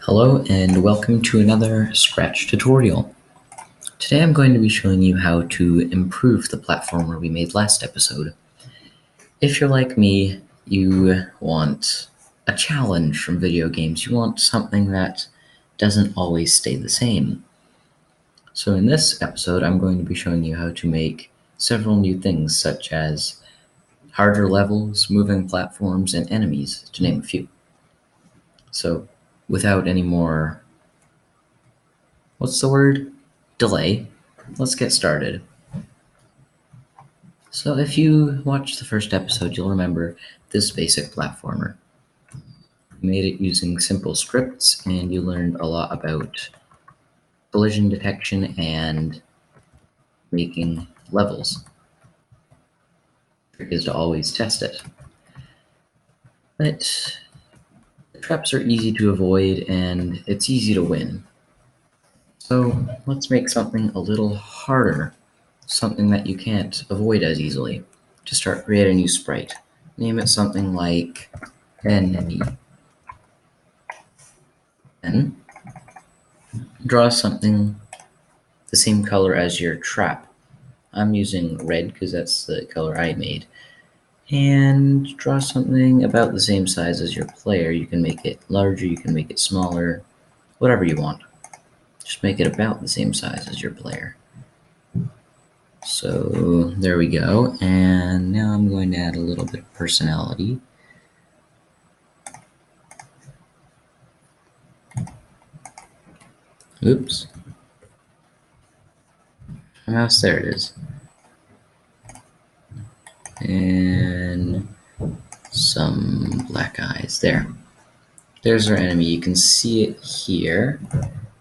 Hello and welcome to another Scratch tutorial. Today I'm going to be showing you how to improve the platformer we made last episode. If you're like me, you want a challenge from video games. You want something that doesn't always stay the same. So in this episode, I'm going to be showing you how to make several new things such as harder levels, moving platforms, and enemies, to name a few. So without any more delay, let's get started. So if you watched the first episode, you'll remember this basic platformer. We made it using simple scripts, and you learned a lot about collision detection and making levels. The trick is to always test it. But the traps are easy to avoid, and it's easy to win. So let's make something a little harder, something that you can't avoid as easily. To start, create a new sprite. Name it something like enemy. Then draw something the same color as your trap. I'm using red because that's the color I made. And draw something about the same size as your player. You can make it larger, you can make it smaller, whatever you want. Just make it about the same size as your player. So there we go, and now I'm going to add a little bit of personality. Oops. Mouse, there it is. And some black eyes there. There's our enemy. You can see it here.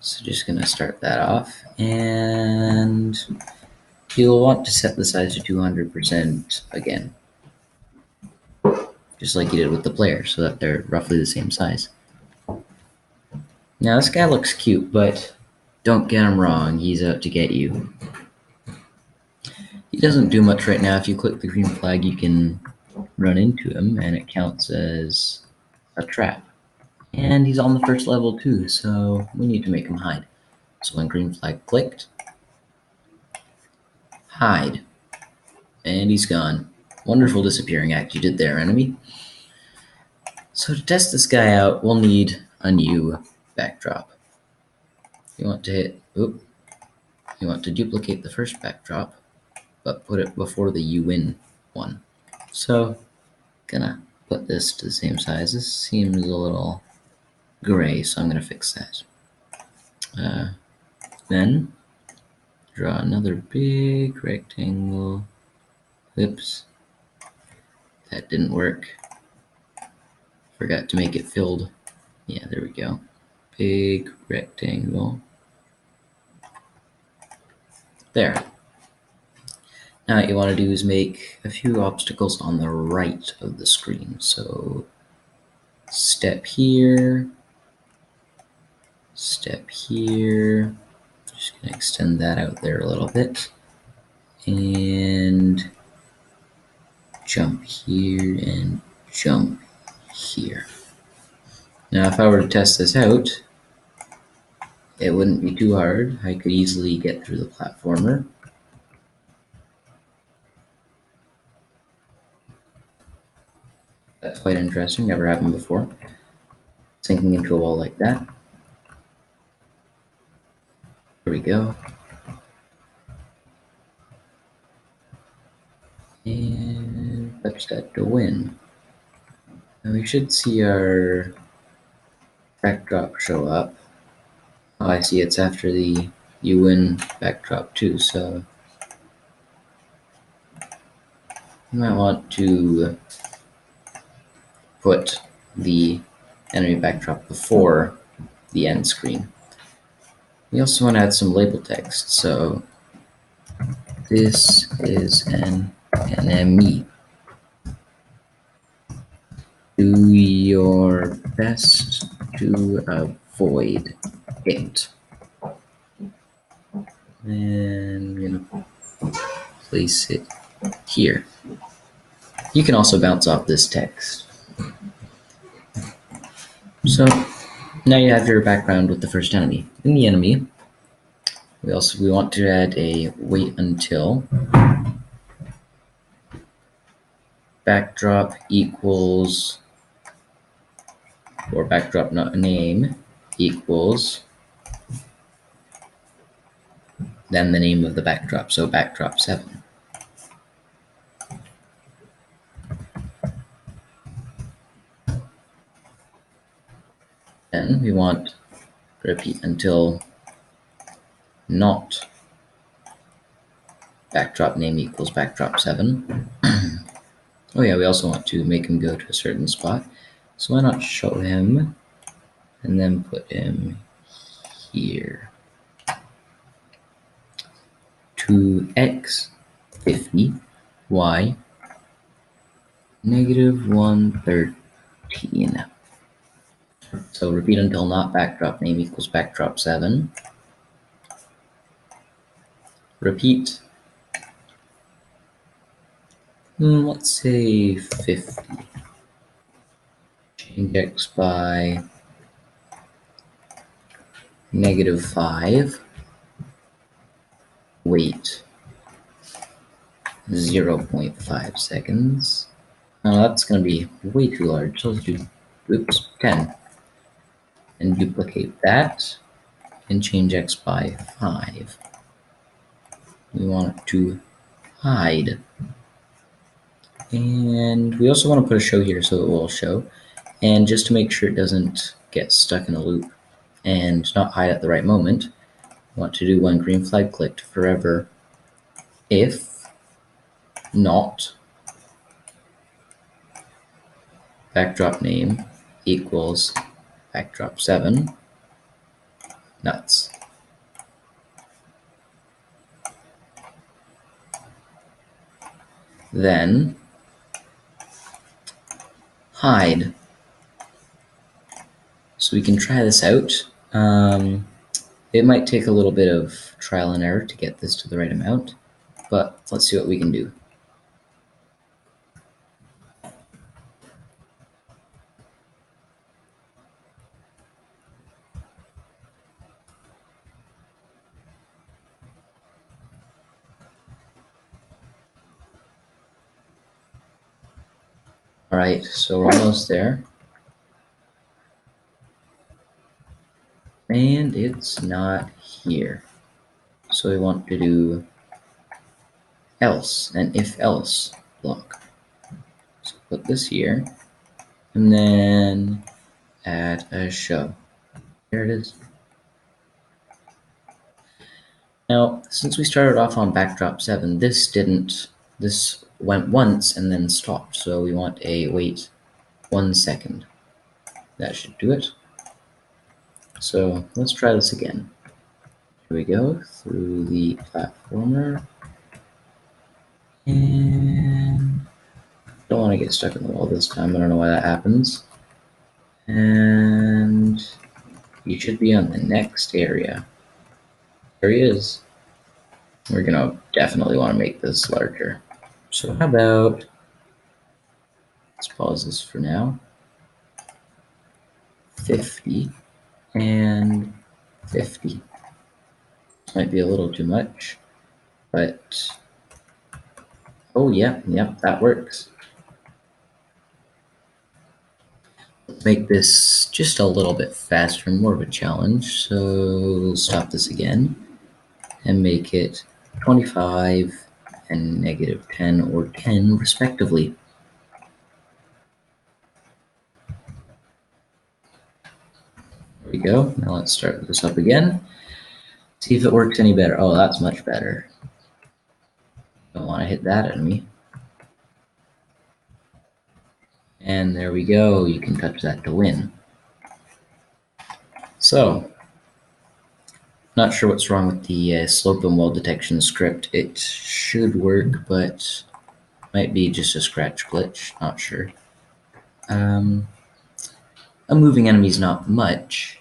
So just gonna start that off, and you'll want to set the size to 200% again, just like you did with the player, so that they're roughly the same size. Now this guy looks cute, but don't get him wrong, he's out to get you. He doesn't do much right now. If you click the green flag, you can run into him, and it counts as a trap. And he's on the first level too, so we need to make him hide. So when green flag clicked, hide. And he's gone. Wonderful disappearing act you did there, enemy. So to test this guy out, we'll need a new backdrop. You want to duplicate the first backdrop, but put it before the you win one. So gonna put this to the same size. This seems a little gray, so I'm gonna fix that. Then draw another big rectangle. Oops, that didn't work. Forgot to make it filled. Yeah, there we go. Big rectangle. There. Now what you want to do is make a few obstacles on the right of the screen. So step here, step here. Just gonna extend that out there a little bit. And jump here and jump here. Now if I were to test this out, it wouldn't be too hard. I could easily get through the platformer. That's quite interesting, never happened before. Sinking into a wall like that. There we go. And touch that to win. Now we should see our backdrop show up. Oh, I see, it's after the you win backdrop too, so you might want to put the enemy backdrop before the end screen. We also want to add some label text, so this is an enemy. Do your best to avoid it. And I'm gonna place it here. You can also bounce off this text. So Now you have your background with the first enemy. In the enemy, we want to add a wait until backdrop equals, or backdrop not name equals, then the name of the backdrop, so backdrop 7. Then we want to repeat until not backdrop name equals backdrop 7. Oh yeah, we also want to make him go to a certain spot. So why not show him and then put him here. To x 50, y negative 113. So repeat until not backdrop name equals backdrop 7. Repeat. Let's say 50. Change x by negative 5. Wait 0.5 seconds. Now that's going to be way too large. So let's do, 10. And duplicate that and change x by 5. We want it to hide. And we also want to put a show here so it will show. And just to make sure it doesn't get stuck in a loop and not hide at the right moment, we want to do when green flag clicked forever if not backdrop name equals backdrop 7 nuts. Then hide. So we can try this out. It might take a little bit of trial and error to get this to the right amount, but let's see what we can do. All right, so we're almost there. And it's not here. So we want to do else, an if else block. So put this here, and then add a show. There it is. Now, since we started off on backdrop 7, this went once and then stopped. So we want a wait 1 second. That should do it. So let's try this again. Here we go, through the platformer. And don't want to get stuck in the wall this time. I don't know why that happens. And you should be on the next area. There he is. We're gonna definitely want to make this larger. So how about, let's pause this for now. 50 and 50. This might be a little too much, but oh yeah, yep, that works. Let's make this just a little bit faster and more of a challenge. So we'll stop this again and make it 25 and negative 10 or 10 respectively. There we go. Now let's start this up again. See if it works any better. Oh, that's much better. Don't want to hit that enemy. And there we go. You can touch that to win. So, not sure what's wrong with the slope and wall detection script. It should work, but might be just a scratch glitch. Not sure. A moving enemy is not much.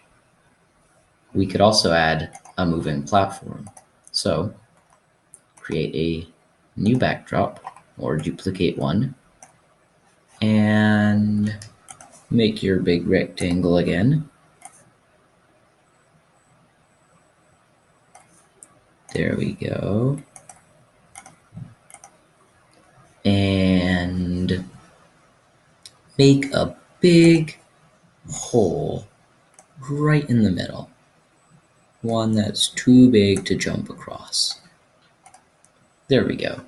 We could also add a moving platform. So, create a new backdrop or duplicate one and make your big rectangle again. There we go. And make a big hole right in the middle. One that's too big to jump across. There we go.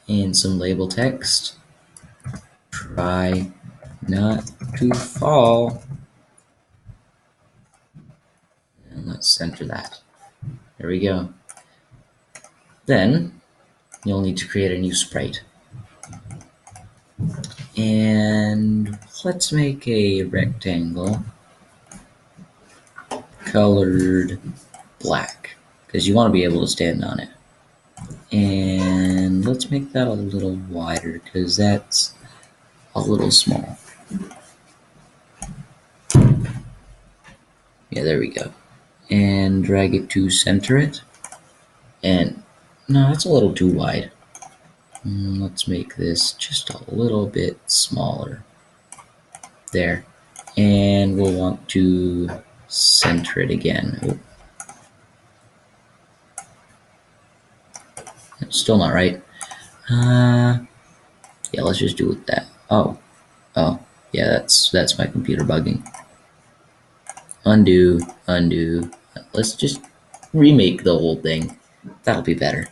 And some label text. Try not to fall. And let's center that. There we go. Then you'll need to create a new sprite. And let's make a rectangle colored black, because you want to be able to stand on it. And let's make that a little wider, because that's a little small. Yeah, there we go. And drag it to center it. And no, that's a little too wide. Let's make this just a little bit smaller. There. And we'll want to center it again. Oh. Still not right. Yeah, let's just do it with that. Oh, yeah, that's my computer bugging. Undo. Let's just remake the whole thing. That'll be better.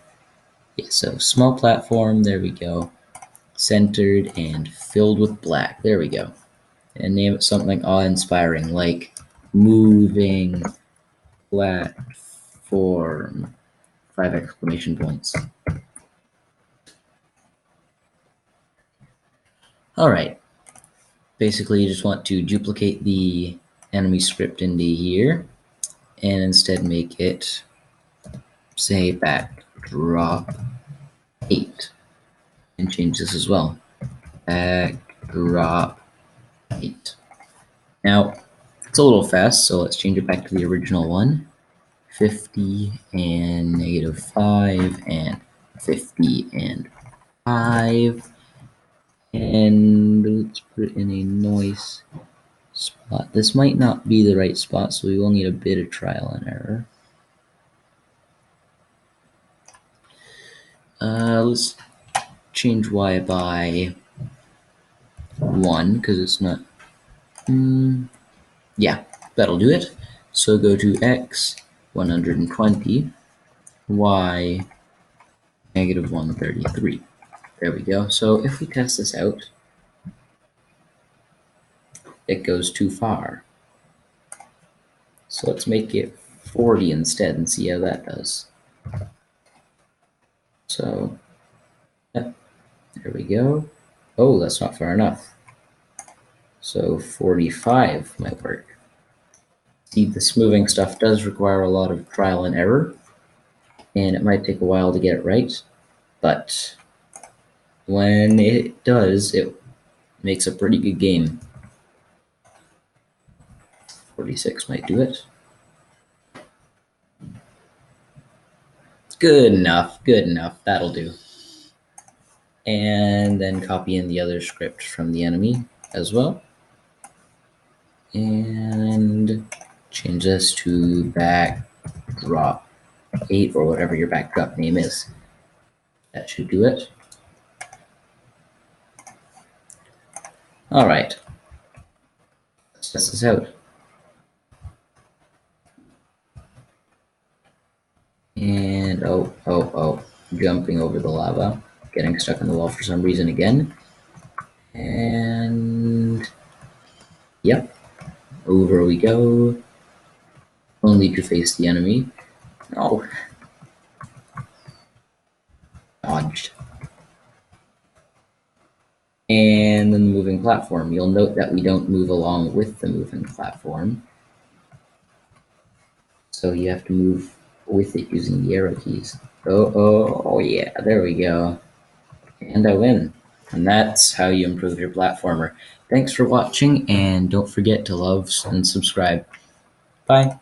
Yeah, so small platform, there we go. Centered and filled with black, there we go. And name it something awe-inspiring, like moving platform, 5 exclamation points. All right. Basically, you just want to duplicate the enemy script into here and instead make it, say, backdrop 8. And change this as well. Backdrop 8. Now, it's a little fast, so let's change it back to the original one. 50 and -5 and 50 and 5. And let's put it in a nice spot. This might not be the right spot, so we will need a bit of trial and error. Let's change y by 1, because it's not... yeah, that'll do it. So go to x 120, y -133. There we go. So if we test this out, it goes too far. So let's make it 40 instead and see how that does. So, yeah, there we go. Oh, that's not far enough. So 45 might work. See, this moving stuff does require a lot of trial and error, and it might take a while to get it right, but when it does, it makes a pretty good game. 46 might do it. Good enough, that'll do. And then copy in the other script from the enemy as well. And change this to backdrop 8 or whatever your backdrop name is. That should do it. All right, let's test this out. And oh, jumping over the lava, getting stuck in the wall for some reason again. And yep, over we go. Only to face the enemy. Oh, dodged. And then the moving platform. You'll note that we don't move along with the moving platform. So you have to move with it using the arrow keys. Oh yeah, there we go. And I win. And that's how you improve your platformer. Thanks for watching, and don't forget to love and subscribe. Bye.